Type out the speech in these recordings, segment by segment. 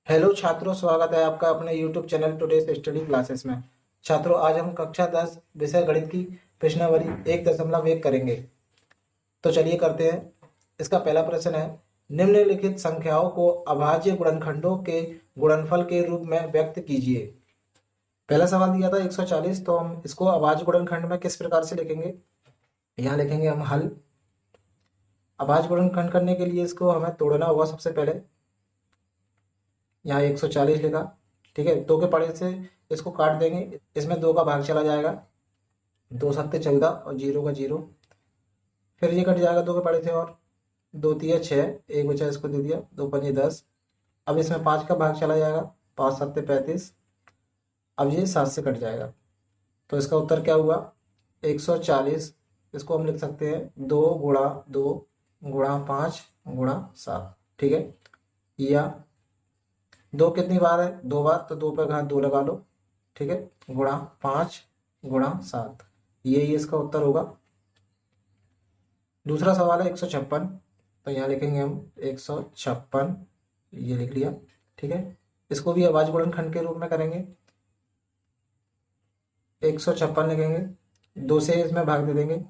Hello छात्रों, स्वागत है आपका अपने YouTube channel today's study classes में। छात्रों, आज हम कक्षा 10 विषय गणित की प्रश्नावली 1.1 करेंगे। तो चलिए करते हैं। इसका पहला प्रश्न है, निम्नलिखित संख्याओं को अभाज्य गुणनखंडों के गुणनफल के रूप में व्यक्त कीजिए। पहला सवाल दिया था 140, तो हम इसको अभाज्य गुणनखंड में किस प्रकार से लिखेंगे। यहाँ लिखेंगे हम हल। अभाज्य गुणनखंड करने के लिए इसको हमें तोड़ना होगा। सबसे पहले यहाँ 140 लिखा, ठीक है। 2 के पड़े से इसको काट देंगे, इसमें 2 का भाग चला जाएगा, 2 सत्ते 14 और 0 का 0। फिर ये कट जाएगा 2 के पड़े से, और 2 तिया 6, एक बचा इसको दे दिया, 2 पंजे 10। अब इसमें 5 का भाग चला जाएगा, 5 सत्ते 35। अब ये 7 से कट जाएगा, तो इसका उत्तर क्या हुआ 140। इसको हम लिख सकते हैं 2 गुणा 2 गुणा 5 गुणा 7, ठीक है। या 2 कितनी बार है, 2 बार, तो 2 पे घात 2 लगा लो, ठीक है, गुणा 5 गुणा 7। ये इसका उत्तर होगा। दूसरा सवाल है 156, तो यहाँ लिखेंगे हम 156, ये लिख लिया, ठीक है। इसको भी अभाज्य गुणनखंड के रूप में करेंगे। 156 लिखेंगे, 2 से इसमें भाग दे देंगे,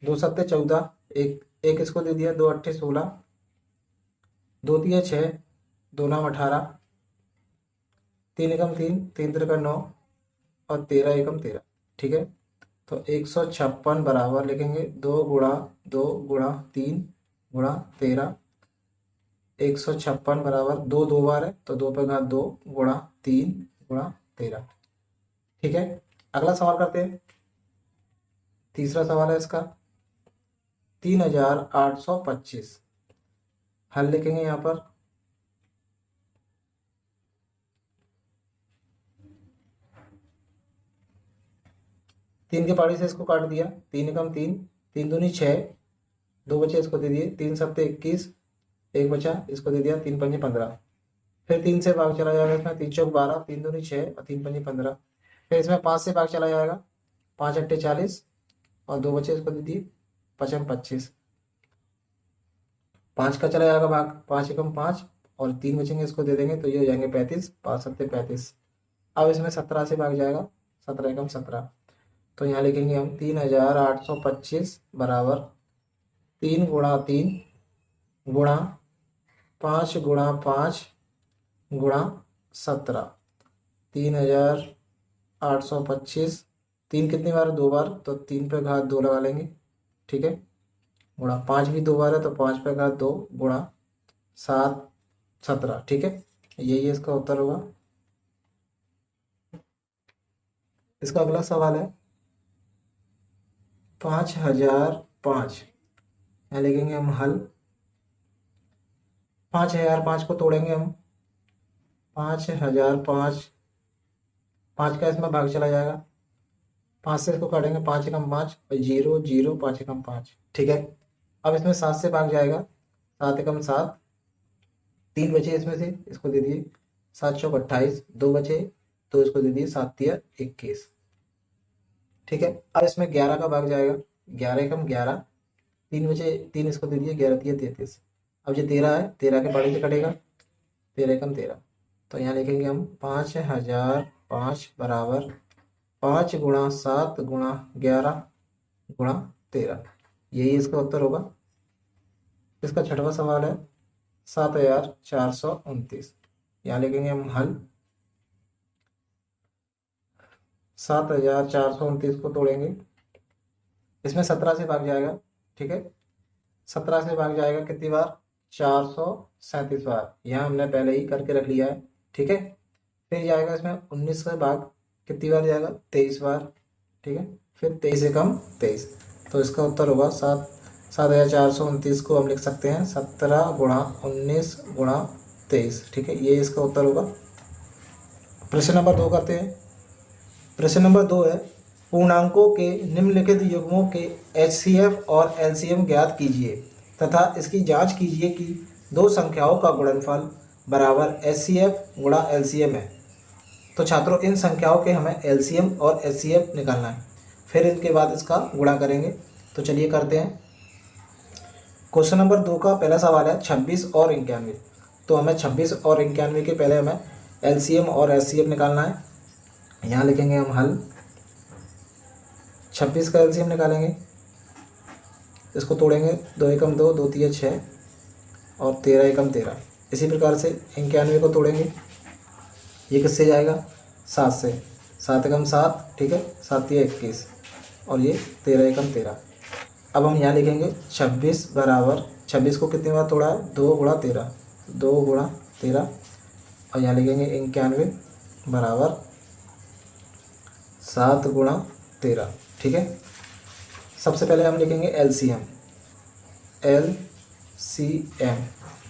2 सत्ते 14, एक इसको दे दिया, 2 अट्ठे 16, 2 तिया 6, 2 नाम 18, 3 एकम 3, 3 त्रिका 9 और 13 एकम 13, ठीक है। तो 156 बराबर लिखेंगे 2 गुणा 2 गुणा 3 गुणा 13। 156 बराबर 2 2 बार है, तो 2 पे घात 2 गुणा 3 गुणा 13, ठीक है। अगला सवाल करते हैं। तीसरा सवाल है इसका 3825। हल लिखेंगे यहाँ पर। तीन के पहाड़ी से इसको काट दिया, 3 एकम 3, 3 दूनी 6, 2 बचे इसको दे दिए, 3 सत्ते 21, एक बचा इसको दे दिया, 3 पंजे 15। फिर 3 से भाग चला जाएगा, इसमें 3 चौक 12, 3 दूनी 6 और 3 पंजे 15। फिर इसमें 5 से भाग चला जाएगा, 5 अट्ठे 40 और 2 बचे इसको दे दिए, 5 25। 5 का चला जाएगा भाग, 5 एकम 5 और 3 बचेंगे इसको दे देंगे, तो ये हो जाएंगे 35, 5 सत्ते 35। अब इसमें 17 से भाग जाएगा, 17 एकम 17। तो यहाँ लिखेंगे हम 3825 बराबर 3 गुणा 3 गुणा 5 गुणा 5 गुणा 17। 3825, 3 कितनी बार, 2 बार, तो 3 पे घात 2 लगा लेंगे, ठीक है। गुणा 5 भी 2 बार है, तो 5 पे घात 2 गुणा 7 17, ठीक है। यही इसका उत्तर होगा। इसका अगला सवाल है 5005। यहाँ लिखेंगे हम हल। 5005 को तोड़ेंगे हम। 5005, 5 का इसमें भाग चला जाएगा, 5 से इसको काटेंगे, 5 एकम 5 और 0 0 5 एकम 5, ठीक है। अब इसमें 7 से भाग जाएगा, 7 एकम 7, 3 बचे इसमें से इसको दे दिए, 7 चौक 28, 2 बचे तो इसको दे दिए, 7 तिया 21, ठीक है। अब इसमें 11 का भाग जाएगा, 11 एकम 11, 3 बचे 3 इसको दे दिए, 11 तिया 33। अब ये 13 है, 13 के बड़े से कटेगा, 13 एकम 13। तो यहाँ लिखेंगे हम 5005 बराबर 5 गुणा 7 गुणा 11 गुणा 13। यही इसका उत्तर होगा। इसका छठवां सवाल है 7429। यहाँ लिखेंगे हम हल। 7429 को तोड़ेंगे, इसमें 17 से भाग जाएगा, ठीक है। 17 से भाग जाएगा कितनी बार, 437 बार। यहाँ हमने पहले ही करके रख लिया है, ठीक है। फिर जाएगा इसमें 19 से भाग कितनी बार जाएगा, 23 बार, ठीक है। फिर 23 एकम 23, तो इसका उत्तर होगा 7429 को हम लिख सकते हैं 17 गुणा 19 गुणा 23, ठीक है। ये इसका उत्तर होगा। प्रश्न नंबर 2 करते हैं। प्रश्न नंबर 2 है, पूर्णांकों के निम्नलिखित युग्मों के HCF और LCM ज्ञात कीजिए तथा इसकी जांच कीजिए कि दो संख्याओं का गुणनफल बराबर HCF गुणा LCM है। तो छात्रों, इन संख्याओं के हमें LCM और HCF निकालना है, फिर इनके बाद इसका गुणा करेंगे। तो चलिए करते हैं। क्वेश्चन नंबर 2 का पहला सवाल है 26 और 91। तो हमें 26 और 91 के पहले हमें एलसीएम और एचसीएफ निकालना है। यहाँ लिखेंगे हम हल। 26 का एलसीएम निकालेंगे, इसको तोड़ेंगे, 2 एकम 2, 2 तिया 6 और 13 एकम 13। इसी प्रकार से 91 को तोड़ेंगे, ये किससे जाएगा 7 से, 7 एकम 7, ठीक है, 7 तिया 21 और ये 13 एकम 13। अब हम यहाँ लिखेंगे 26 बराबर, 26 को कितनी बार तोड़ा है 2 गुणा 13, 2 गुणा 13 और यहाँ लिखेंगे 91 बराबर 7 गुणा 13, ठीक है। सबसे पहले हम लिखेंगे एलसीएम। एलसीएम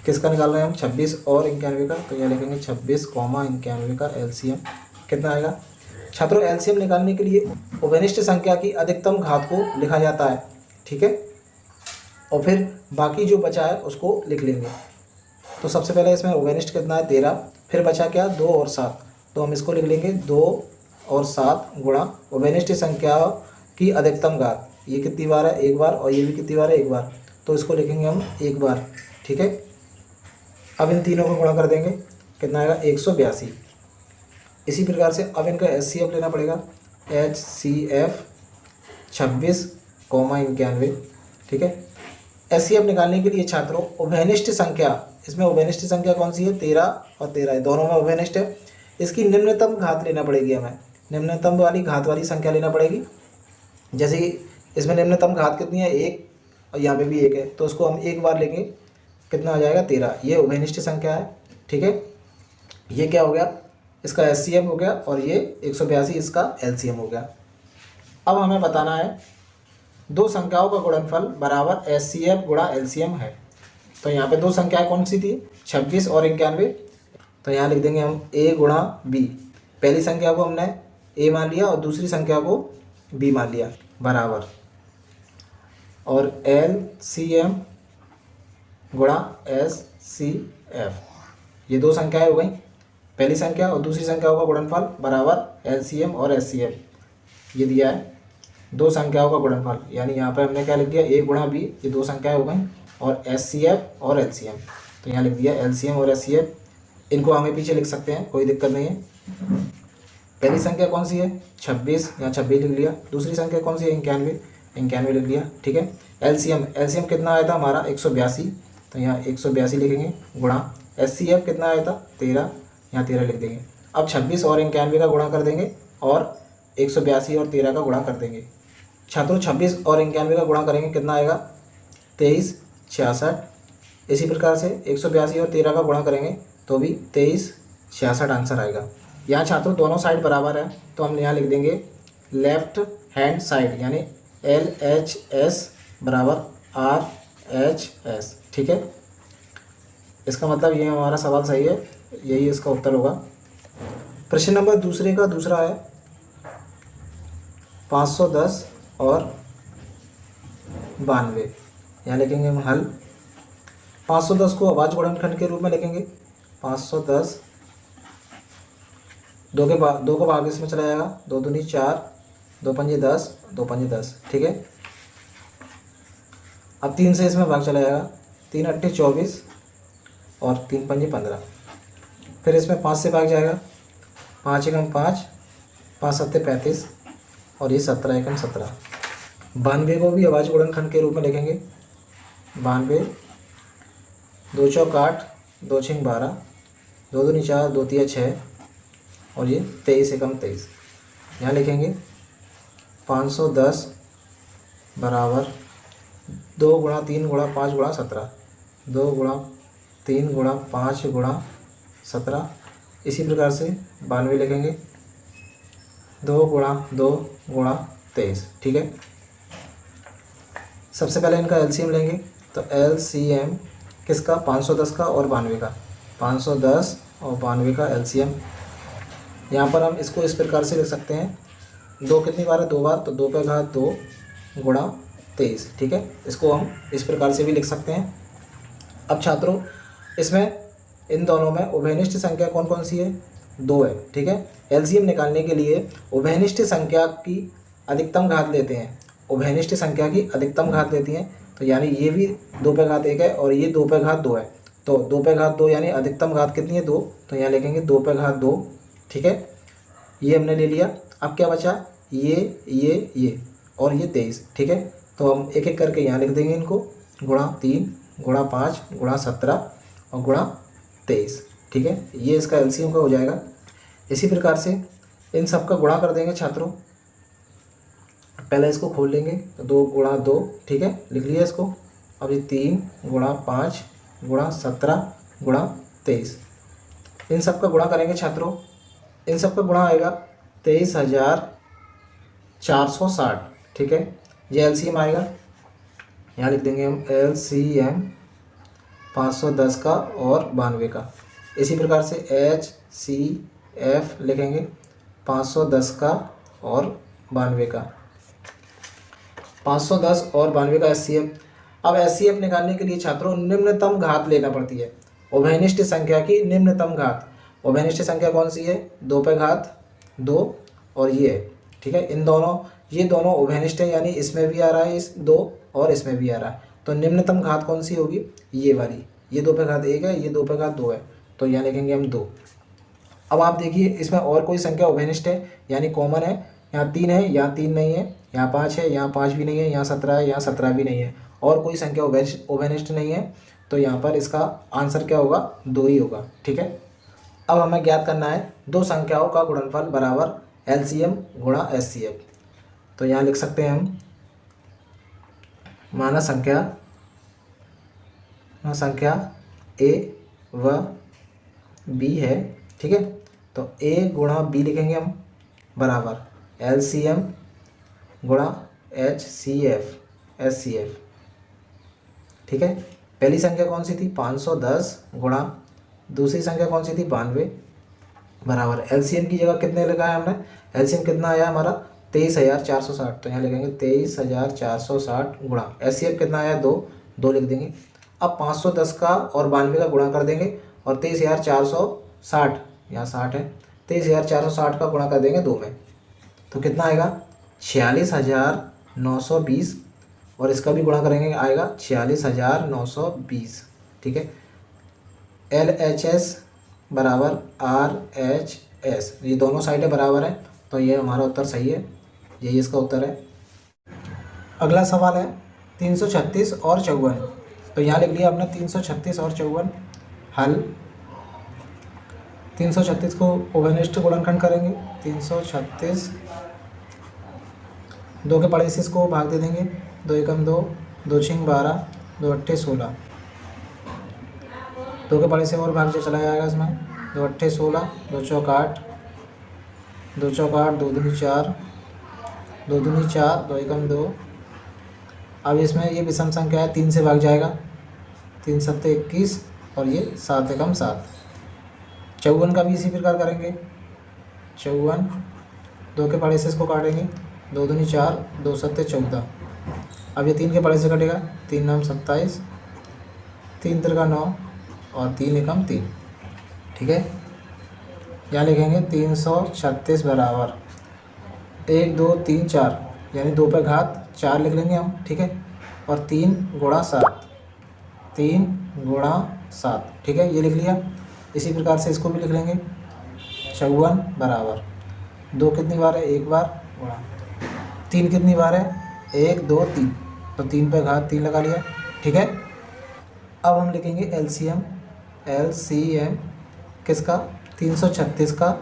किसका निकाल रहे हैं हम 26 और 91 का, तो यहाँ लिखेंगे 26, 91 का एलसीएम कितना आएगा। छात्रों एलसीएम निकालने के लिए उभयनिष्ठ संख्या की अधिकतम घात को लिखा जाता है, ठीक है, और फिर बाकी जो बचा है उसको लिख लेंगे। तो सबसे पहले इसमें उभयनिष्ठ कितना है 13, फिर बचा क्या 2 और 7, तो हम इसको लिख लेंगे 2 और 7 गुणा उभयनिष्ठ संख्या की अधिकतम घात। ये कितनी बार है 1 बार और ये भी कितनी बार है 1 बार, तो इसको लिखेंगे हम 1 बार, ठीक है। अब इन तीनों को गुणा कर देंगे, कितना आएगा 182। इसी प्रकार से अब इनका एचसीएफ लेना पड़ेगा। एचसीएफ 26, 91, ठीक है। एचसीएफ निकालने के लिए छात्रों उभयनिष्ठ संख्या, इसमें उभयनिष्ठ संख्या कौन सी है 13 और 13 है, दोनों में उभयनिष्ठ है। इसकी निम्नतम घात लेना पड़ेगी, हमें निम्नतम वाली घात वाली संख्या लेना पड़ेगी। जैसे कि इसमें निम्नतम घात कितनी है 1 और यहाँ पे भी 1 है, तो उसको हम 1 बार लेंगे, कितना आ जाएगा 13। ये उभयनिष्ठ संख्या है, ठीक है। ये क्या हो गया इसका एचसीएफ हो गया और ये 182 इसका एलसीएम हो गया। अब हमें बताना है दो संख्याओं का गुणनफल बराबर एचसीएफ गुणा एलसीएम है। तो यहाँ पे दो संख्याएं कौन सी थी 26 और 91, तो यहाँ लिख देंगे हम a गुणा बी। पहली संख्या को हमने a मान लिया और दूसरी संख्या को b मान लिया बराबर, और एलसीएम गुणा एचसीएफ, ये दो संख्याएं हो गई, पहली संख्या और दूसरी संख्याओं का गुणनफल बराबर एलसीएम और एचसीएफ। ये दिया है दो संख्याओं का गुणनफल, यानी यहाँ पर हमने क्या लिख दिया a गुणा बी, ये दो संख्याएं हो गई, और एचसीएफ और एलसीएम, तो यहाँ लिख दिया एलसीएम और एचसीएफ। इनको आगे पीछे लिख सकते हैं, कोई दिक्कत नहीं है। पहली संख्या कौन सी है 26, यहाँ 26 लिख लिया, दूसरी संख्या कौन सी है 91, 91 लिख लिया, ठीक है। एलसीएम, एलसीएम कितना आया था हमारा 182, तो यहाँ 182 लिखेंगे, गुणा एचसीएफ कितना आया था 13, यहाँ 13 लिख देंगे। अब 26 और 91 का गुणा कर देंगे और 182 और 13 का गुणा कर देंगे। छात्रों 26 और 91 का गुणा करेंगे, कितना आएगा 23, 66। इसी प्रकार से 182 और 13 का गुणा करेंगे तो भी 23, 66 आंसर आएगा। यहाँ छात्रों दोनों साइड बराबर है, तो हम यहाँ लिख देंगे लेफ्ट हैंड साइड, यानी LHS बराबर RHS, ठीक है। इसका मतलब ये हमारा सवाल सही है, यही इसका उत्तर होगा। प्रश्न नंबर दूसरे का दूसरा है 510 और 92। यहाँ लिखेंगे हम हल। 510 को अभाज्य गुणनखंड के रूप में लिखेंगे। 510 दो को भाग इसमें चला जाएगा, 2 दूनी 4, 2 पंजे 10, 2 पंजे 10, ठीक है। अब 3 से इसमें भाग चला जाएगा, 3 अट्ठे 24 और 3 पंजे 15। फिर इसमें 5 से भाग जाएगा, 5 एकम 5, 5 सत्ते 35 और ये 17 एकम 17। 92 को भी अभाज्य गुणनखंड के रूप में लिखेंगे। 92, 2 चौक 8, 2 छिंग 12, 2 दूनी 4, 2 तिया 6 और ये 23 एकम 23। यहाँ लिखेंगे 510 बराबर 2 गुणा 3 गुणा 5 गुणा 17, 2 गुणा 3 गुणा 5 गुणा 17। इसी प्रकार से 92 लिखेंगे 2 गुणा 2 गुणा 23, ठीक है। सबसे पहले इनका एलसीएम लेंगे, तो एलसीएम किसका 510 का और 92 का, 510 और 92 का एलसीएम। यहाँ पर हम इसको इस प्रकार से लिख सकते हैं, 2 कितनी बार है 2 बार, तो 2 पे घात 2 गुणा 23, ठीक है। इसको हम इस प्रकार से भी लिख सकते हैं। अब छात्रों इसमें इन दोनों में उभयनिष्ठ संख्या कौन कौन सी है 2 है, ठीक है। एलसीएम निकालने के लिए उभयनिष्ठ संख्या की अधिकतम घात लेते हैं, उभयनिष्ठ संख्या की अधिकतम घात लेती हैं, तो यानी ये भी 2 पे घात 1 है और ये 2 पे घात 2 है, तो 2 पे घात 2 यानी अधिकतम घात कितनी है 2, तो यहाँ लिखेंगे 2 पे घात 2। ठीक है, ये हमने ले लिया। अब क्या बचा, ये और ये 23। ठीक है, तो हम एक एक करके यहाँ लिख देंगे इनको, गुणा 3 गुणा 5 गुणा 17 और गुणा 23। ठीक है, ये इसका एलसीएम का हो जाएगा। इसी प्रकार से इन सब का गुणा कर देंगे छात्रों। पहले इसको खोल लेंगे तो 2 गुणा 2, ठीक है, लिख लिया इसको। अब ये 3 गुणा 5 गुणा 17 गुणा 23, इन सब का गुणा करेंगे छात्रों। इन सब का गुणा आएगा 23,460। ठीक है, ये एलसीएम आएगा। यहाँ लिख देंगे हम एलसीएम 510 का और 92 का। इसी प्रकार से HCF लिखेंगे 510 का और 92 का, 510 और 92 का HCF। अब HCF निकालने के लिए छात्रों निम्नतम घात लेना पड़ती है, उभयनिष्ठ संख्या की निम्नतम घात। उभयनिष्ठ संख्या कौन सी है, 2 पे घात 2 और ये है। ठीक है, इन दोनों, ये दोनों उभयनिष्ठ है, यानी इसमें भी आ रहा है इस 2 और इसमें भी आ रहा है। तो निम्नतम घात कौन सी होगी, ये वाली। ये 2 पे घात 1 है, ये 2 पे घात 2 है, तो यहाँ लिखेंगे हम 2। अब आप देखिए इसमें और कोई संख्या उभयनिष्ठ है यानी कॉमन है। यहाँ 3 है, यहाँ 3 नहीं है, यहाँ 5 है, यहाँ 5 भी नहीं है, यहाँ 17 है, यहाँ 17 भी नहीं है, और कोई संख्या उभयनिष्ठ नहीं है। तो यहाँ पर इसका आंसर क्या होगा, 2 ही होगा। ठीक है, अब हमें ज्ञात करना है दो संख्याओं का गुणनफल बराबर एलसीएम गुणा एचसीएफ। तो यहाँ लिख सकते हैं हम, माना संख्या ए व बी है। ठीक है, तो ए गुणा बी लिखेंगे हम बराबर एलसीएम गुणा एचसीएफ। ठीक है, पहली संख्या कौन सी थी, 510 गुणा दूसरी संख्या कौन सी थी, 92 बराबर एलसीएम की जगह कितने लगाया हमने, एलसीएम कितना आया हमारा 23,460। तो यहाँ लिखेंगे 23,460 गुणा एचसीएफ कितना आया 2 लिख देंगे। अब 510 का और 92 का गुणा कर देंगे और 23,460, यहाँ 60 है, 23,460 का गुणा कर देंगे 2 में, तो कितना आएगा 46,920, और इसका भी गुणा करेंगे आएगा 46,920। ठीक है, LHS बराबर RHS, ये दोनों साइडें बराबर हैं, तो ये हमारा उत्तर सही है, यही इसका उत्तर है। अगला सवाल है 336 और 54। तो यहाँ लिख लिया हमने 336 और 54 हल। 336 को उभयनिष्ठ गुणनखंड करेंगे, 336 2 के पड़ोसी को भाग दे देंगे, 2 एकम 2, 2 छिंग 12, 2 अट्ठे 16, 2 के पड़ोसी और भाग से चला जाएगा इसमें, 2 अट्ठे 16, 2 चौक 8, 2 चौक 8, 2 दूनी 4, 2 दूनी 4, 2 एकम 2। अब इसमें ये विषम संख्या है, 3 से भाग जाएगा, 3 सत्ते 21 और ये 7 एकम 7। 54 का भी इसी प्रकार करेंगे, 54 2 के पड़ोसी को काटेंगे, 2 दूनी 4, 2 सत्ते 14। अब ये 3 के पड़ोसी कटेगा, 3 नाम 27, 3 तिरका 9 और 3 एकम 3। ठीक है, यहाँ लिखेंगे 336 बराबर 1 2 3 4, यानी 2 पे घात 4 लिख लेंगे हम। ठीक है, और 3 गुणा 7, 3 गुणा 7। ठीक है, ये लिख लिया। इसी प्रकार से इसको भी लिख लेंगे 54 बराबर 2 कितनी बार है, 1 बार, गुणा 3 कितनी बार है, 1 2 3, तो 3 पे घात 3 लगा लिया। ठीक है, अब हम लिखेंगे एलसीएम किसका, 336 का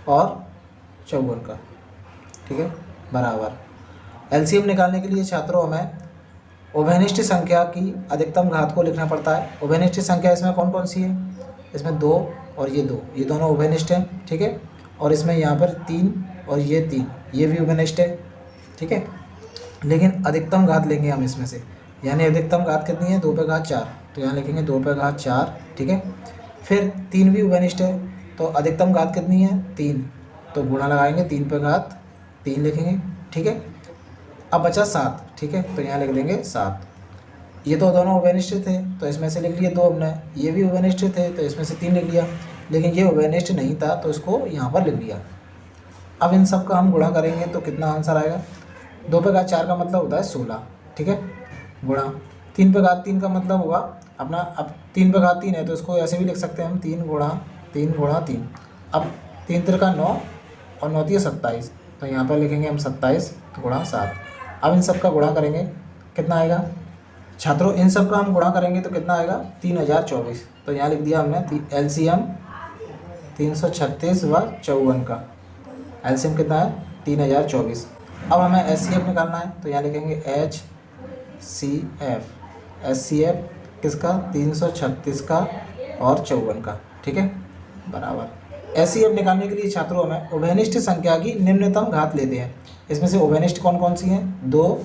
और 54 का। ठीक है, बराबर एलसीएम निकालने के लिए छात्रों हमें उभयनिष्ठ संख्या की अधिकतम घात को लिखना पड़ता है। उभयनिष्ठ संख्या इसमें कौन कौन सी है, इसमें 2 और ये 2, ये दोनों उभयनिष्ठ हैं। ठीक है, और इसमें यहाँ पर 3 और ये 3, ये भी उभयनिष्ठ है। ठीक है, लेकिन अधिकतम घात लेंगे हम इसमें से, यानी अधिकतम घात कितनी है, 2 पे घात 4, तो यहाँ लिखेंगे 2 पे घात 4। ठीक है, फिर 3 भी उभयनिष्ठ है, तो अधिकतम घात कितनी है 3, तो गुणा लगाएंगे, 3 पे घात 3 लिखेंगे। ठीक है, अब बचा 7। ठीक है, तो यहाँ लिख देंगे 7। ये तो दोनों उभयनिष्ठ थे, तो इसमें से लिख लिए 2 हमने, ये भी उभयनिष्ठ थे, तो इसमें से 3 लिख लिया, लेकिन ये उभयनिष्ठ नहीं था तो इसको यहाँ पर लिख लिया। अब इन सब का हम गुणा करेंगे तो कितना आंसर आएगा, 2 पे घात 4 का मतलब होता है 16। ठीक है, गुणा 3 पे घात 3 का मतलब होगा अपना, अब 3 पे घात 3 है तो इसको ऐसे भी लिख सकते हैं हम 3 गुणा 3। अब 3 त्रिका 9 और 9 तिया 27, तो यहाँ पर लिखेंगे हम 27 गुणा 7। अब इन सब का गुणा करेंगे, कितना आएगा छात्रों, इन सब का हम गुणा करेंगे तो कितना आएगा 3024। तो यहाँ लिख दिया हमने एलसीएम 336 व 54 का एलसीएम कितना है 3024। अब हमें एचसीएफ निकालना है, तो यहाँ लिखेंगे एचसीएफ किसका 336 का और 54 का, ठीक है, बराबर। एचसीएफ निकालने के लिए छात्रों हमें उभयनिष्ठ संख्या की निम्नतम घात लेते हैं। इसमें से उभयनिष्ठ कौन कौन सी हैं, 2,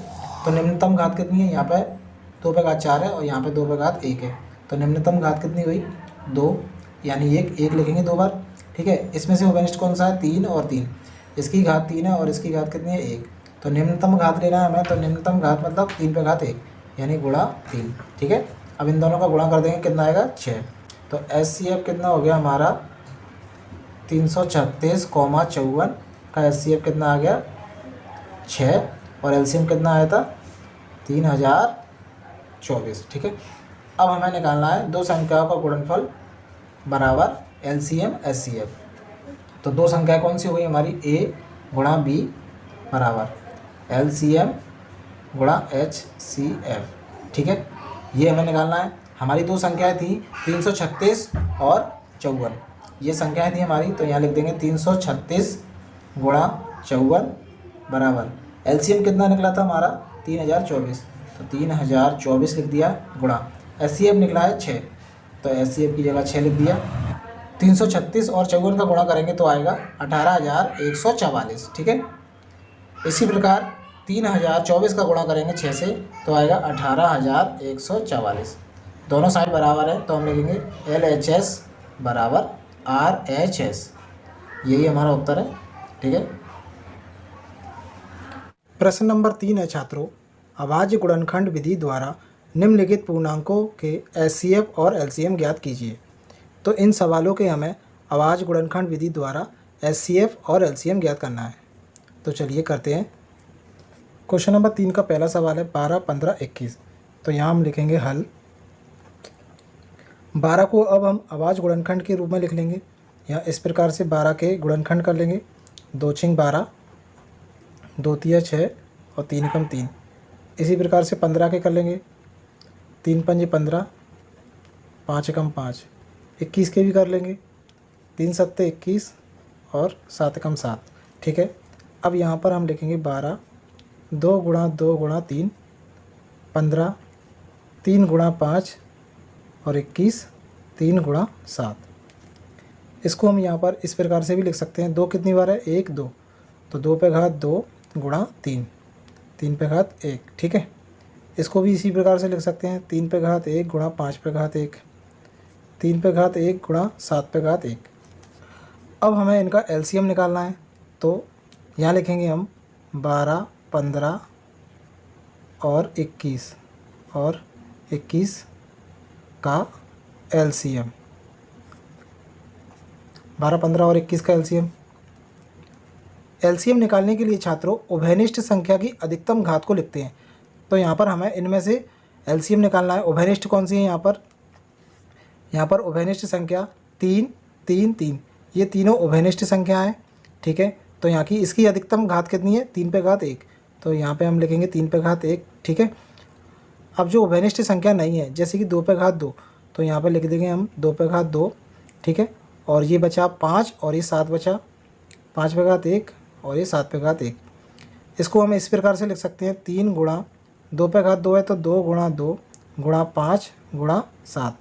तो निम्नतम घात कितनी है, यहाँ पर 2 पे घात 4 है और यहाँ पे 2 पे घात 1 है, तो निम्नतम घात कितनी हुई 2, यानी 1 लिखेंगे 2 बार, ठीक है। इसमें से उभयनिष्ठ कौन सा है 3 और 3, इसकी घात 3 है और इसकी घात कितनी है 1, तो निम्नतम घात लेना है हमें, तो निम्नतम घात मतलब 3 पे घात 1 यानी गुणा 3, ठीक है। अब इन दोनों का गुणा कर देंगे, कितना आएगा 6। तो एचसीएफ कितना हो गया हमारा 336, 54 का एचसीएफ कितना आ गया 6 और एलसीएम कितना आया था 3024, ठीक है। अब हमें निकालना है दो संख्याओं का गुणनफल बराबर एलसीएम एचसीएफ। तो दो संख्या कौन सी हो गई हमारी, ए गुणा बी बराबर एलसीएम गुणा एचसीएफ, ठीक है। ये हमें निकालना है। हमारी दो संख्याएं थी 336 और 54, ये संख्याएं थी हमारी, तो यहाँ लिख देंगे 336 गुणा 54 बराबर एलसीएम कितना निकला था हमारा 3024, तो 3024 लिख दिया गुणा एचसीएफ निकला है 6, तो एचसीएफ की जगह 6 लिख दिया। 336 और 54 का गुणा करेंगे तो आएगा 18144, ठीक है। इसी प्रकार 3024 का गुणा करेंगे 6 से तो आएगा 18144। दोनों साइड बराबर है तो हम लिखेंगे LHS बराबर RHS, यही हमारा उत्तर है, ठीक है। प्रश्न नंबर 3 है छात्रों, अभाज्य गुणनखंड विधि द्वारा निम्नलिखित पूर्णांकों के एचसीएफ और एलसीएम ज्ञात कीजिए। तो इन सवालों के हमें अभाज्य गुणनखंड विधि द्वारा एचसीएफ और एलसीएम ज्ञात करना है। तो चलिए करते हैं। क्वेश्चन नंबर 3 का पहला सवाल है 12, 15, 21। तो यहाँ हम लिखेंगे हल। 12 को अब हम अभाज्य गुणनखंड के रूप में लिख लेंगे। यहाँ इस प्रकार से 12 के गुणनखंड कर लेंगे, 2 छिंग 12, 2 तिया 6 और 3 एकम 3। इसी प्रकार से 15 के कर लेंगे, 3 पंजे 15, 5 एकम 5। 21 के भी कर लेंगे, 3 सत्ते 21 और 7 एकम 7, ठीक है। अब यहाँ पर हम लिखेंगे 12, 2 गुणा 2 गुणा 3, 15, 3 गुणा 5 और 21, 3 गुणा 7। इसको हम यहाँ पर इस प्रकार से भी लिख सकते हैं, 2 कितनी बार है 1 2, तो 2 पे घात 2 गुणा 3, 3 पे घात 1, ठीक है। इसको भी इसी प्रकार से लिख सकते हैं, 3 पे घात 1 गुणा 5 पे घात 1, 3 पे घात 1 गुणा 7 पे घात 1। अब हमें इनका एलसीएम निकालना है, तो यहाँ लिखेंगे हम 12, 15 और 21 का एलसीएम, 12, 15 और 21 का एलसीएम। एलसीएम निकालने के लिए छात्रों उभयनिष्ठ संख्या की अधिकतम घात को लिखते हैं। तो यहाँ पर हमें इनमें से एलसीएम निकालना है। उभयनिष्ठ कौन सी है यहाँ पर उभयनिष्ठ संख्या 3, 3, 3, ये तीनों उभयनिष्ठ संख्या हैं, ठीक है। तो यहाँ की इसकी अधिकतम घात कितनी है 3 पे घात 1, तो यहाँ पे हम लिखेंगे 3 पे घात 1, ठीक है। अब जो उभयनिष्ठ संख्या नहीं है, जैसे कि 2 पे घात 2, तो यहाँ पे लिख देंगे हम 2 पे घात 2, ठीक है। और ये बचा 5 और ये 7 बचा, 5 पे घात 1 और ये 7 पे घात 1। इसको हम इस प्रकार से लिख सकते हैं, 3 गुणा 2 पे घात 2 है तो 2 गुणा 2 गुणा 5 गुणा 7।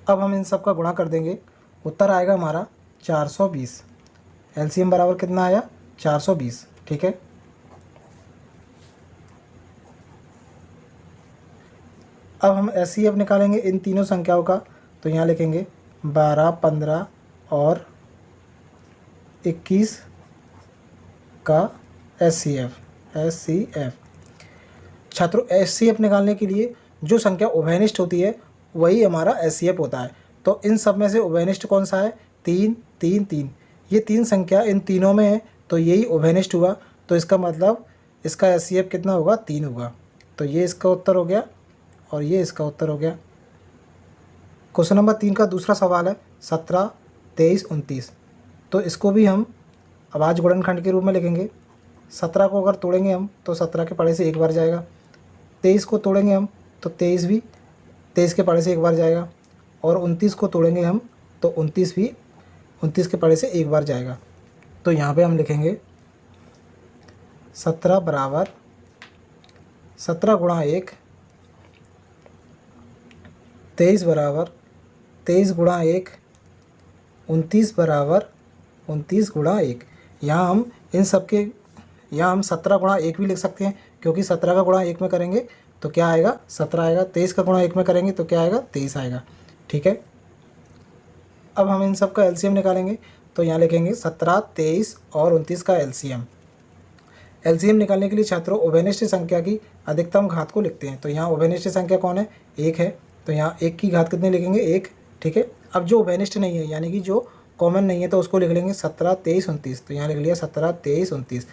अब हम इन सब का गुणा कर देंगे, उत्तर आएगा हमारा 420। एलसीएम बराबर कितना आया 420, ठीक है। अब हम एचसीएफ निकालेंगे इन तीनों संख्याओं का, तो यहाँ लिखेंगे 12, 15 और 21 का एचसीएफ। छात्रों एचसीएफ निकालने के लिए जो संख्या उभयनिष्ठ होती है वही हमारा एचसीएफ होता है। तो इन सब में से उभयनिष्ठ कौन सा है 3, 3, 3, ये 3 संख्या इन तीनों में है तो यही उभयनिष्ठ हुआ। तो इसका मतलब इसका एचसीएफ कितना होगा 3 होगा। तो ये इसका उत्तर हो गया और ये इसका उत्तर हो गया। क्वेश्चन नंबर 3 का दूसरा सवाल है 17, 23, 29। तो इसको भी हम अभाज्य गुणनखंड के रूप में लिखेंगे। 17 को अगर तोड़ेंगे हम तो 17 के पड़े से एक बार जाएगा। 23 को तोड़ेंगे हम तो 23 भी 23 के पड़े से एक बार जाएगा। और 29 को तोड़ेंगे हम तो 29 भी 29 के पड़े से एक बार जाएगा। तो यहाँ पे हम लिखेंगे 17 बराबर 17 गुणा 1, 23 बराबर 23 गुणा 1, 29 बराबर 29 गुणा 1। यहाँ हम इन सब के यहाँ हम 17 गुणा 1 भी लिख सकते हैं, क्योंकि 17 का गुणा 1 में करेंगे तो क्या आएगा 17 आएगा। 23 का गुणा 1 में करेंगे तो क्या आएगा 23 आएगा। ठीक है, अब हम इन सब का एलसीएम निकालेंगे। तो यहाँ लिखेंगे 17, 23 और 29 का एलसीएम। एलसीएम निकालने के लिए छात्रों उभयनिष्ठ संख्या की अधिकतम घात को लिखते हैं। तो यहाँ उभयनिष्ठ संख्या कौन है, 1 है। तो यहाँ 1 की घात कितने लिखेंगे, 1। ठीक है, अब जो उभयनिष्ठ नहीं है यानी कि जो कॉमन नहीं है तो उसको लिख लेंगे 17, 23, 29। तो यहाँ लिख लिया 17, 23, 29।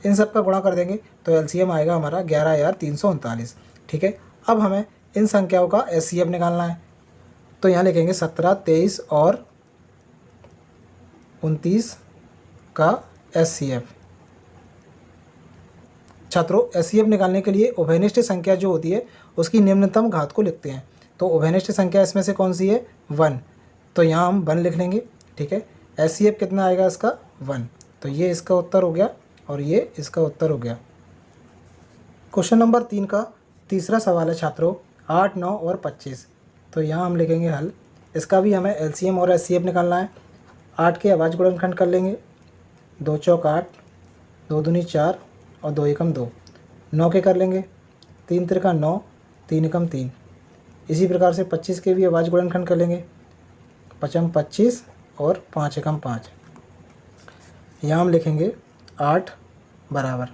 इन सब का गुणा कर देंगे तो एलसीएम आएगा हमारा 11,339। ठीक है, अब हमें इन संख्याओं का एचसीएफ निकालना है। तो यहाँ लिखेंगे 17, 23 और 29 का एचसीएफ। छात्रों एचसीएफ निकालने के लिए उभयनिष्ठ संख्या जो होती है उसकी निम्नतम घात को लिखते हैं। तो उभयनिष्ठ संख्या इसमें से कौन सी है, 1। तो यहाँ हम 1 लिख लेंगे। ठीक है, एचसीएफ कितना आएगा इसका, 1। तो ये इसका उत्तर हो गया और ये इसका उत्तर हो गया। क्वेश्चन नंबर 3 का तीसरा सवाल है छात्रों 8, 9 और 25। तो यहाँ हम लिखेंगे हल। इसका भी हमें एलसीएम और एचसीएफ निकालना है। 8 के अभाज्य गुणनखंड कर लेंगे, 2 चौक 8, 2 दूनी 4 और 2 एकम 2। 9 के कर लेंगे, 3 त्रिका 9, 3 एकम 3। इसी प्रकार से 25 के भी अभाज्य गुणनखंड कर लेंगे, 5 25 और 5 एकम 5। यहाँ हम लिखेंगे 8 बराबर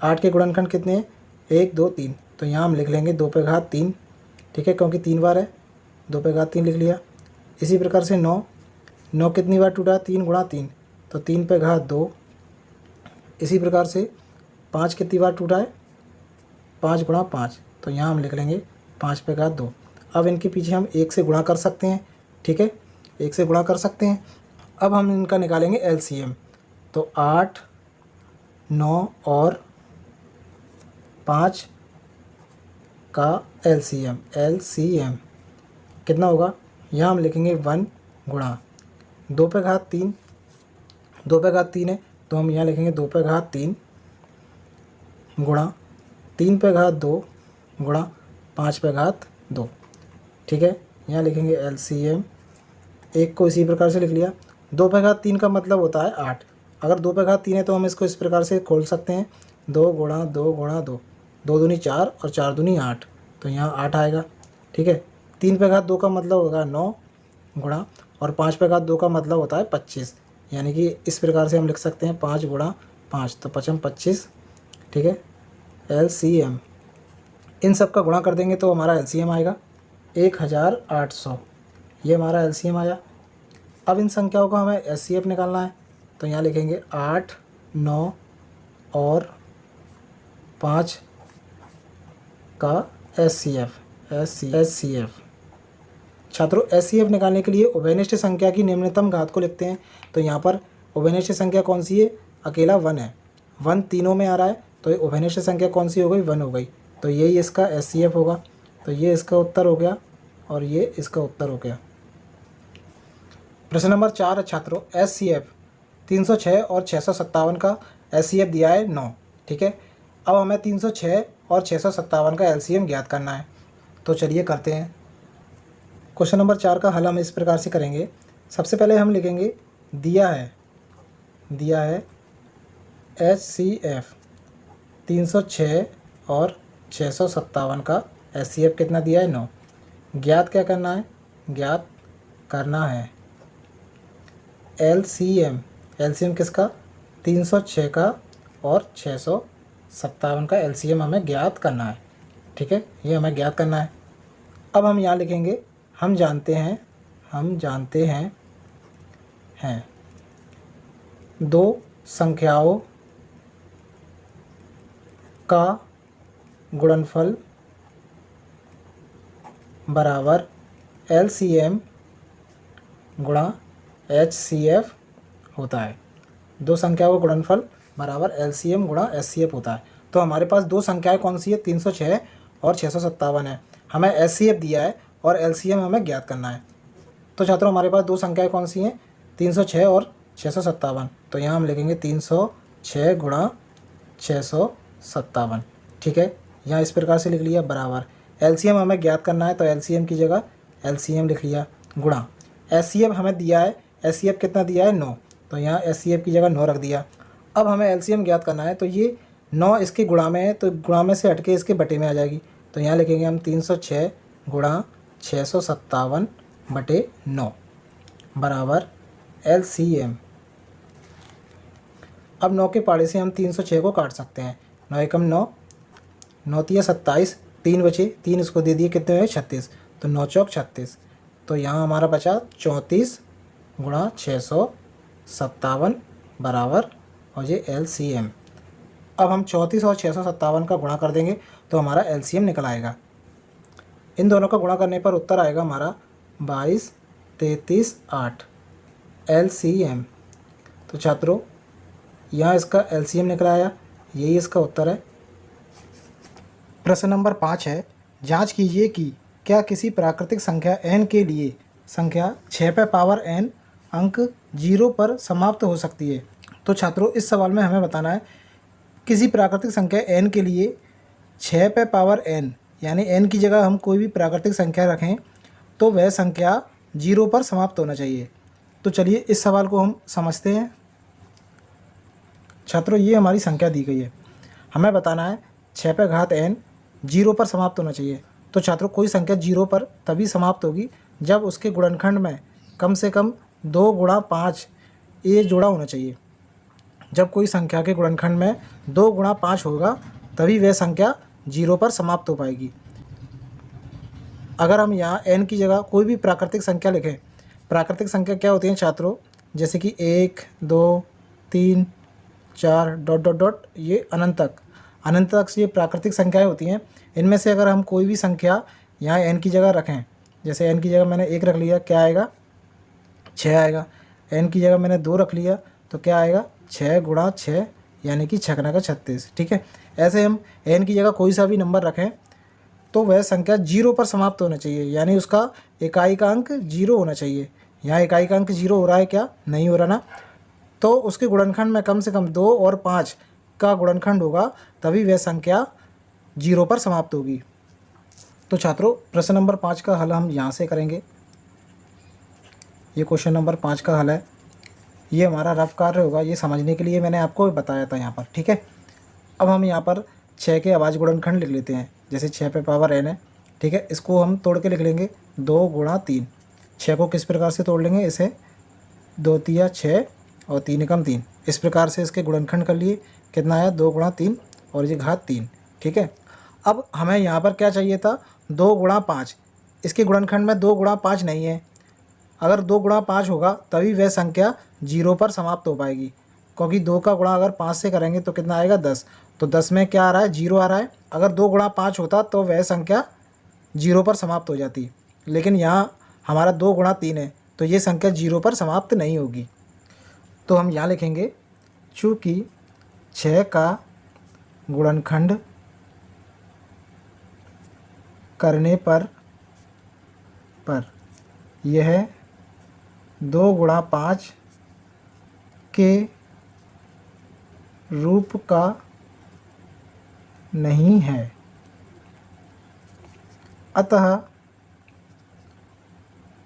8 के गुणनखंड कितने हैं, 1 2 3। तो यहाँ हम लिख लेंगे 2 पे घात 3। ठीक है, क्योंकि 3 बार है, 2 पे घात 3 लिख लिया। इसी प्रकार से 9 कितनी बार टूटा, 3 गुणा 3। तो 3 पे घात 2। इसी प्रकार से 5 कितनी बार टूटा है, 5 गुणा 5। तो यहाँ हम लिख लेंगे 5 पे घात 2। अब इनके पीछे हम 1 से गुणा कर सकते हैं। ठीक है, 1 से गुणा कर सकते हैं। अब हम इनका निकालेंगे एलसीएम। तो 8, 9 और 5 का एलसीएम कितना होगा, यहाँ हम लिखेंगे 1 गुणा 2 पे घात 3। 2 पे घात 3 है तो हम यहाँ लिखेंगे 2 पे घात 3 गुणा 3 पे घात 2 गुणा 5 पे घात 2। ठीक है, यहाँ लिखेंगे एलसीएम। 1 को इसी प्रकार से लिख लिया। 2 पे घात 3 का मतलब होता है 8। अगर 2 पे घात 3 है तो हम इसको इस प्रकार से खोल सकते हैं, 2 गुणा 2 गुणा 2, 2 दूनी 4 और 4 दूनी 8। तो यहाँ 8 आएगा। ठीक है, 3 पे घात 2 का मतलब होगा 9 गुणा, और 5 पे घात 2 का मतलब होता है 25। यानी कि इस प्रकार से हम लिख सकते हैं 5 गुणा 5, तो 5 25। ठीक है, एलसीएम इन सब का गुणा कर देंगे तो हमारा एलसीएम आएगा 1800। ये हमारा एलसीएम आया। अब इन संख्याओं का हमें एचसीएफ निकालना है। तो यहाँ लिखेंगे 8, 9 और 5 का एचसीएफ। छात्रों एचसीएफ निकालने के लिए उभयनिष्ठ संख्या की निम्नतम घात को लिखते हैं। तो यहाँ पर उभयनिष्ठ संख्या कौन सी है, अकेला 1 है। 1 तीनों में आ रहा है तो ये उभयनिष्ठ संख्या कौन सी हो गई, 1 हो गई। तो यही इसका एचसीएफ होगा। तो ये इसका उत्तर हो गया और ये इसका उत्तर हो गया। प्रश्न नंबर 4 है छात्रों एचसीएफ 306 और 657 का एचसीएफ दिया है 9। ठीक है, अब हमें 306 और 657 का एलसीएम ज्ञात करना है। तो चलिए करते हैं। क्वेश्चन नंबर 4 का हल हम इस प्रकार से करेंगे। सबसे पहले हम लिखेंगे दिया है एचसीएफ 306 और 657 का एचसीएफ कितना दिया है, 9। ज्ञात क्या करना है, ज्ञात करना है एलसीएम किसका, 306 का और 657 का एलसीएम हमें ज्ञात करना है। ठीक है, ये हमें ज्ञात करना है। अब हम यहाँ लिखेंगे हम जानते हैं दो संख्याओं का गुणनफल बराबर LCM गुणा HCF होता है। दो संख्याओं का गुणनफल बराबर LCM गुणा HCF होता है। तो हमारे पास दो संख्याएं कौन सी है, 306 और 657 है। हमें HCF दिया है और LCM हमें ज्ञात करना है। तो छात्रों हमारे पास दो संख्याएं कौन सी हैं, 306 और 657। तो यहाँ हम लिखेंगे 306 गुणा 657। ठीक है, यहाँ इस प्रकार से लिख लिया बराबर। LCM हमें ज्ञात करना है तो LCM की जगह LCM लिख लिया, गुणा HCF हमें दिया है, HCF कितना दिया है 9, तो यहाँ HCF की जगह 9 रख दिया। अब हमें LCM ज्ञात करना है तो ये 9 इसके गुणा में है, तो गुणा में से हटके इसके बटे में आ जाएगी। तो यहाँ लिखेंगे हम 306 गुणा 657 बटे 9 बराबर LCM। अब 9 के पाड़े से हम 306 को काट सकते हैं। 9 एकम 9, 9 तिया 27, 3 बचे, 3 इसको दे दिए, कितने हुए 36, तो 9 चौक 36। तो यहाँ हमारा बचा 34 गुणा 657 बराबर और ये LCM। अब हम 34 और 657 का गुणा कर देंगे तो हमारा LCM निकल आएगा। इन दोनों का गुणा करने पर उत्तर आएगा हमारा 22, 33, 8 LCM। तो छात्रों यहाँ इसका LCM निकल आया, यही इसका उत्तर है। प्रश्न नंबर 5 है, जांच कीजिए कि क्या किसी प्राकृतिक संख्या n के लिए संख्या 6 पे पावर n अंक 0 पर समाप्त हो सकती है। तो छात्रों इस सवाल में हमें बताना है किसी प्राकृतिक संख्या n के लिए 6 पे पावर n, यानी n की जगह हम कोई भी प्राकृतिक संख्या रखें तो वह संख्या 0 पर समाप्त होना चाहिए। तो चलिए इस सवाल को हम समझते हैं। छात्रों ये हमारी संख्या दी गई है, हमें बताना है 6 पे घात n 0 पर समाप्त होना चाहिए। तो छात्रों कोई संख्या 0 पर तभी समाप्त होगी जब उसके गुणनखंड में कम से कम 2 गुणा 5 ये जोड़ा होना चाहिए। जब कोई संख्या के गुणनखंड में 2 गुणा 5 होगा तभी वह संख्या 0 पर समाप्त हो पाएगी। अगर हम यहाँ n की जगह कोई भी प्राकृतिक संख्या लिखें, प्राकृतिक संख्या क्या होती हैं छात्रों, जैसे कि 1, 2, 3, 4 डॉट डॉट डॉट ये अनंत तक ये प्राकृतिक संख्याएं होती हैं। इनमें से अगर हम कोई भी संख्या यहाँ n की जगह रखें, जैसे n की जगह मैंने 1 रख लिया, क्या आएगा 6 आएगा। n की जगह मैंने 2 रख लिया तो क्या आएगा 6 गुणा 6 यानी कि 6 का 36। ठीक है, ऐसे हम n की जगह कोई सा भी नंबर रखें तो वह संख्या 0 पर समाप्त होना चाहिए, यानी उसका इकाई का अंक 0 होना चाहिए। यहाँ इकाई का अंक 0 हो रहा है क्या, नहीं हो रहा ना, तो उसके गुणनखंड में कम से कम 2 और 5 का गुणनखंड होगा तभी वह संख्या 0 पर समाप्त होगी। तो छात्रों प्रश्न नंबर 5 का हल हम यहाँ से करेंगे। ये क्वेश्चन नंबर 5 का हल है, ये हमारा रफ कार्य होगा, ये समझने के लिए मैंने आपको बताया था यहाँ पर। ठीक है, अब हम यहाँ पर 6 के अभाज्य गुणनखंड लिख लेते हैं। जैसे 6 पे पावर n है, ठीक है, इसको हम तोड़ के लिख लेंगे 2 गुणा 3। 6 को किस प्रकार से तोड़ लेंगे, इसे 2 तिया 6 और 3 एकम 3, इस प्रकार से इसके गुणनखंड कर लिए। कितना आया 2 गुणा 3 और ये घात 3। ठीक है, अब हमें यहाँ पर क्या चाहिए था 2 गुणा 5, इसके गुणनखंड में 2 गुणा 5 नहीं है। अगर 2 गुणा 5 होगा तभी वह संख्या 0 पर समाप्त हो पाएगी, क्योंकि 2 का गुणा अगर 5 से करेंगे तो कितना आएगा 10, तो 10 में क्या आ रहा है 0 आ रहा है। अगर 2 गुणा 5 होता तो वह संख्या 0 पर समाप्त हो जाती, लेकिन यहाँ हमारा 2 गुणा 3 है तो ये संख्या 0 पर समाप्त नहीं होगी। तो हम यहाँ लिखेंगे चूँकि 6 का गुणनखंड करने पर यह 2 गुणा 5 के रूप का नहीं है, अतः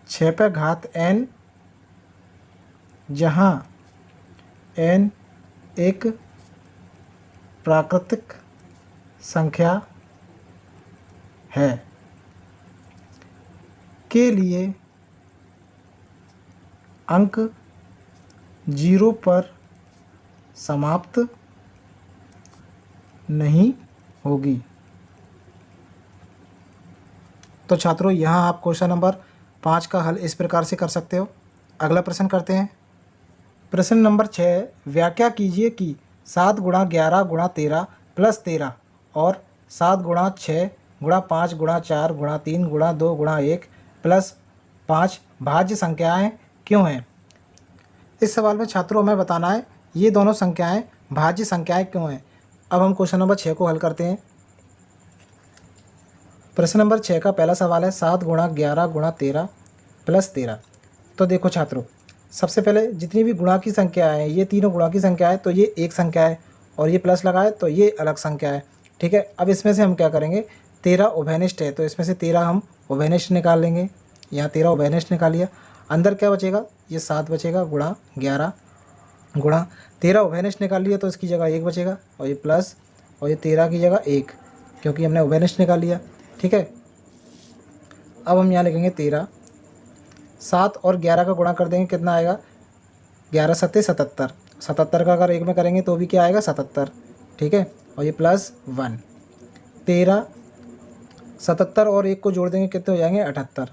6 पे घात n, जहाँ n एक प्राकृतिक संख्या है, के लिए अंक 0 पर समाप्त नहीं होगी। तो छात्रों यहाँ आप क्वेश्चन नंबर 5 का हल इस प्रकार से कर सकते हो। अगला प्रश्न करते हैं। प्रश्न नंबर 6, व्याख्या कीजिए कि 7 गुणा 11 गुणा 13 प्लस 13 और 7 गुणा 6 गुणा 5 गुणा 4 गुणा 3 गुणा 2 गुणा 1 प्लस 5 भाज्य संख्याएं क्यों हैं? इस सवाल में छात्रों हमें बताना है ये दोनों संख्याएं भाज्य संख्याएं क्यों हैं। अब हम क्वेश्चन नंबर 6 को हल करते हैं। प्रश्न नंबर 6 का पहला सवाल है 7 गुणा 11 गुणा 13 प्लस 13। तो देखो छात्रों, सबसे पहले जितनी भी गुणा की संख्या है, ये तीनों गुणा की संख्या है, तो ये एक संख्या है और ये प्लस लगा है तो ये अलग संख्या है। ठीक है, अब इसमें से हम क्या करेंगे, 13 उभयनिष्ठ है तो इसमें से 13 हम उभयनिष्ठ निकाल लेंगे। यहाँ 13 उभयनिष्ठ निकाल लिया, अंदर क्या बचेगा, ये 7 बचेगा गुणा 11 गुणा 13 उभयनिष्ठ निकाल लिया तो इसकी जगह 1 बचेगा और ये प्लस और ये 13 की जगह 1, क्योंकि हमने उभयनिष्ठ निकाल लिया। ठीक है, अब हम यहाँ लिखेंगे 13, 7 और 11 का गुणा कर देंगे, कितना आएगा, 11 सत्ते 77, 77 का अगर 1 में करेंगे तो भी क्या आएगा 77। ठीक है, और ये प्लस 1, 13 77 और 1 को जोड़ देंगे कितने हो जाएंगे 78।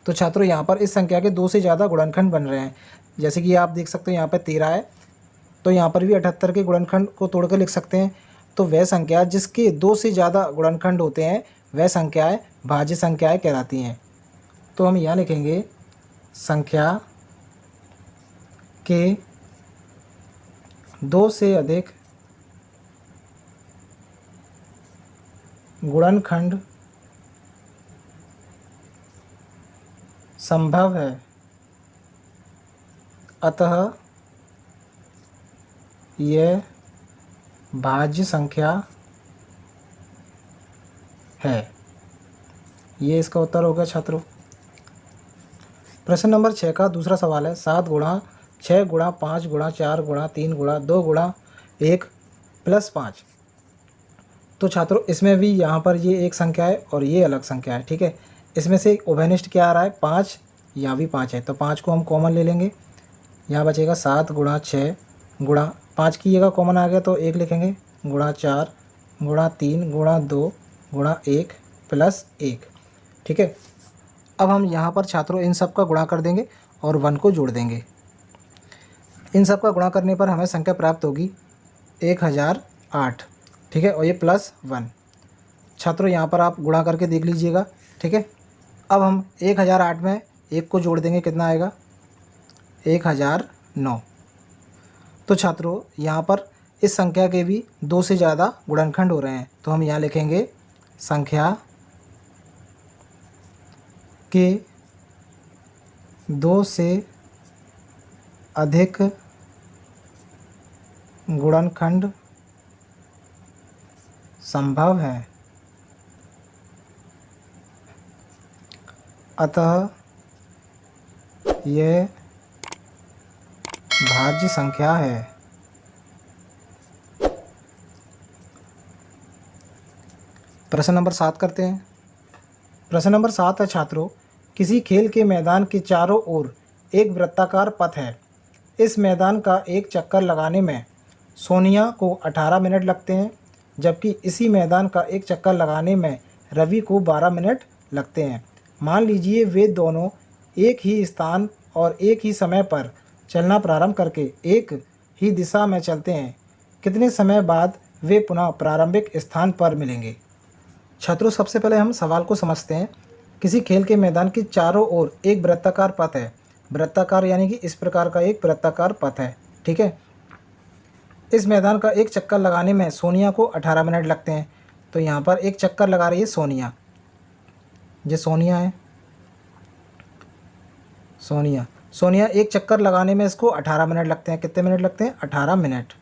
तो छात्रों यहाँ पर इस संख्या के 2 से ज़्यादा गुणनखंड बन रहे हैं। जैसे कि आप देख सकते हो यहाँ पर 13 है तो यहाँ पर भी 78 के गुणनखंड को तोड़ कर लिख सकते हैं। तो वह संख्या जिसके 2 से ज़्यादा गुणनखंड होते हैं वह संख्याएं भाज्य संख्याएं कहलाती हैं। तो हम यहाँ लिखेंगे संख्या के 2 से अधिक गुणनखंड संभव है, अतः यह भाज्य संख्या है। ये इसका उत्तर हो गया छात्रों। प्रश्न नंबर 6 का दूसरा सवाल है 7 गुणा 6 गुणा 5 गुणा 4 गुणा 3 गुणा 2 गुणा 1 प्लस 5। तो छात्रों इसमें भी यहाँ पर ये एक संख्या है और ये अलग संख्या है। ठीक है, इसमें से उभयनिष्ठ क्या आ रहा है 5, यहाँ भी 5 है तो 5 को हम कॉमन ले लेंगे। यहाँ बचेगा 7 गुणा 6 गुणा 5 की जगह कॉमन आ गया तो 1 लिखेंगे, गुणा 4 गुणा 3 गुणा 2 गुणा 1 प्लस 1। ठीक है, अब हम यहाँ पर छात्रों इन सब का गुणा कर देंगे और 1 को जोड़ देंगे। इन सब का गुणा करने पर हमें संख्या प्राप्त होगी 1008। ठीक है, और ये प्लस 1। छात्रों यहाँ पर आप गुणा करके देख लीजिएगा। ठीक है, अब हम 1008 में 1 को जोड़ देंगे, कितना आएगा 1009। तो छात्रों यहाँ पर इस संख्या के भी 2 से ज़्यादा गुणनखंड हो रहे हैं तो हम यहाँ लिखेंगे संख्या के 2 से अधिक गुणनखंड संभव है, अतः यह भाज्य संख्या है। प्रश्न नंबर 7 करते हैं। प्रश्न नंबर 7 है छात्रों, किसी खेल के मैदान के चारों ओर एक वृत्ताकार पथ है। इस मैदान का एक चक्कर लगाने में सोनिया को 18 मिनट लगते हैं, जबकि इसी मैदान का एक चक्कर लगाने में रवि को 12 मिनट लगते हैं। मान लीजिए वे दोनों एक ही स्थान और एक ही समय पर चलना प्रारंभ करके एक ही दिशा में चलते हैं। कितने समय बाद वे पुनः प्रारंभिक स्थान पर मिलेंगे? छात्रों सबसे पहले हम सवाल को समझते हैं। किसी खेल के मैदान के चारों ओर एक वृत्ताकार पथ है। वृत्ताकार यानी कि इस प्रकार का एक वृत्ताकार पथ है। ठीक है, इस मैदान का एक चक्कर लगाने में सोनिया को 18 मिनट लगते हैं। तो यहाँ पर एक चक्कर लगा रही है सोनिया, ये सोनिया है, सोनिया एक चक्कर लगाने में इसको 18 मिनट लगते हैं। कितने मिनट लगते हैं? 18 मिनट।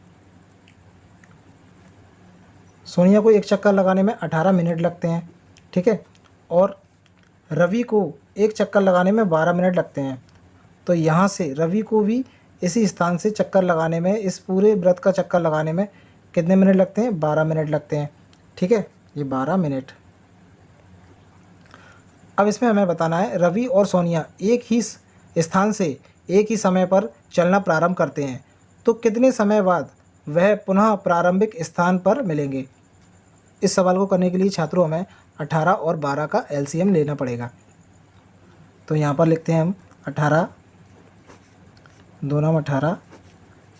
सोनिया को एक चक्कर लगाने में 18 मिनट लगते हैं। ठीक है, और रवि को एक चक्कर लगाने में 12 मिनट लगते हैं। तो यहाँ से रवि को भी इसी स्थान से चक्कर लगाने में, इस पूरे व्रत का चक्कर लगाने में कितने मिनट लगते हैं? 12 मिनट लगते हैं। ठीक है, ये 12 मिनट। अब इसमें हमें बताना है रवि और सोनिया एक ही स्थान से एक ही समय पर चलना प्रारंभ करते हैं, तो कितने समय बाद वह पुनः प्रारंभिक स्थान पर मिलेंगे? इस सवाल को करने के लिए छात्रों हमें 18 और 12 का एलसीएम लेना पड़ेगा। तो यहाँ पर लिखते हैं हम 18, 2 9 18,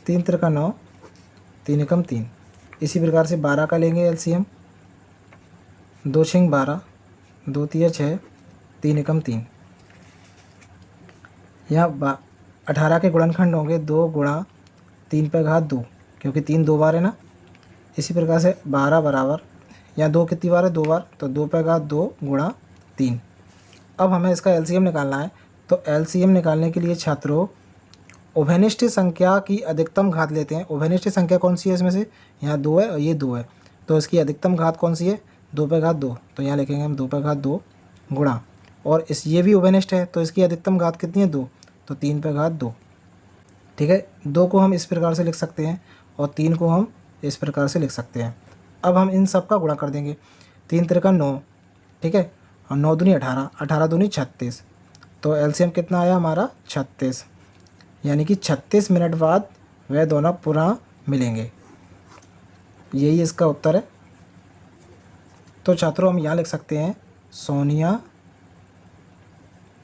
3 त्रिका 9, 3 एकम 3। इसी प्रकार से 12 का लेंगे एलसीएम, 2 6 12, 2 3 6, 3 एकम 3। यहाँ 18 के गुणनखंड होंगे 2 गुणा 3 पे घात 2, क्योंकि 3 2 बार है ना। इसी प्रकार से 12 बराबर, यहाँ 2 कितनी बार है 2 बार, तो 2 पे घात 2 गुणा 3। अब हमें इसका एलसीएम निकालना है। तो एलसीएम निकालने के लिए छात्रों उभयनिष्ठ संख्या की अधिकतम घात लेते हैं। उभयनिष्ठ संख्या कौन सी है इसमें से, यहाँ 2 है और ये 2 है, तो इसकी अधिकतम घात कौन सी है 2 पे घात 2, तो यहाँ लिखेंगे हम 2 पे घात 2 गुणा, और ये भी उभयनिष्ठ है तो इसकी अधिकतम घात कितनी है 2, तो 3 पे घात 2। ठीक है, 2 को हम इस प्रकार से लिख सकते हैं और 3 को हम इस प्रकार से लिख सकते हैं। अब हम इन सब का गुणा कर देंगे। 3 त्रिका 9, ठीक है, और 9 दूनी 18, 18 दूनी 36, तो एलसीएम कितना आया हमारा 36, यानी कि 36 मिनट बाद वह दोनों पुनः मिलेंगे। यही इसका उत्तर है। तो छात्रों हम यहाँ लिख सकते हैं सोनिया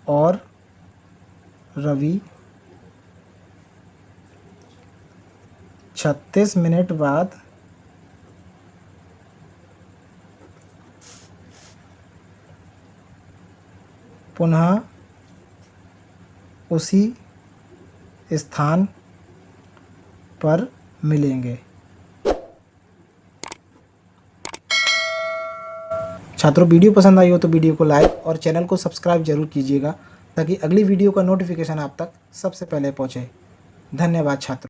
और रवि 36 मिनट बाद पुनः उसी स्थान पर मिलेंगे। छात्रों वीडियो पसंद आई हो तो वीडियो को लाइक और चैनल को सब्सक्राइब जरूर कीजिएगा, ताकि अगली वीडियो का नोटिफिकेशन आप तक सबसे पहले पहुंचे। धन्यवाद छात्रों।